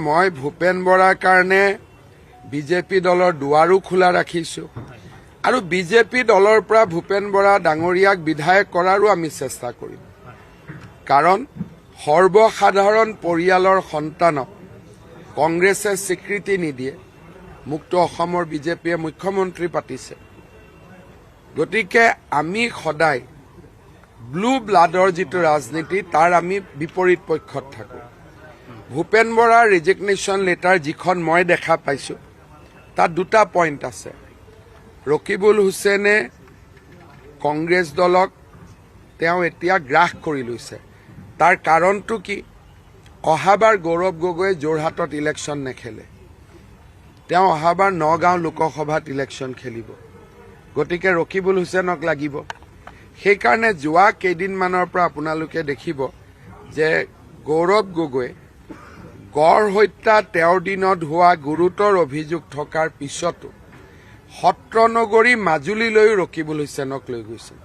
মই ভূপেন বৰাৰ কাৰণে বিজেপি দলৰ দুৱাৰো খোলা ৰাখিছো আৰু বিজেপি দলৰ পৰা ভূপেন বৰা ডাঙৰীয়াক বিধায়ক কৰাৰো আমি চেষ্টা কৰিম কাৰণ সৰ্বসাধাৰণ পৰিয়ালৰ সন্তানক কংগ্ৰেছে স্বীকৃতি নিদিয়ে মুক্ত অসমৰ বিজেপিয়ে মুখ্যমন্ত্ৰী পাতিছে গতিকে আমি সদায় ব্লু ব্লাডৰ যিটো ৰাজনীতি তাৰ আমি বিপৰীত পক্ষত থাকো ভূপেন বৰাৰ ৰিজিগনেশ্যন লেটাৰ যিখন মই দেখা পাইছো তাত দুটা পইণ্ট আছে ৰকিবুল হুছেইনে কংগ্ৰেছ দলক তেওঁ এতিয়া গ্ৰাস কৰি লৈছে তাৰ কাৰণটো কি অহাবাৰ গৌৰৱ গগৈয়ে যোৰহাটত ইলেকশ্যন নেখেলে তেওঁ অহাবাৰ নগাঁও লোকসভাত ইলেকশ্যন খেলিব গতিকে ৰকিবুল হুছেইনক লাগিব সেইকাৰণে যোৱা কেইদিনমানৰ পৰা আপোনালোকে দেখিব যে গৌৰৱ গগৈ গড় হত্যা তেওঁৰ দিনত হোৱা গুৰুতৰ অভিযোগ থকাৰ পিছতো সত্ৰ নগৰী মাজুলীলৈ ৰকিবুল হুছেইনক লৈ গৈছিল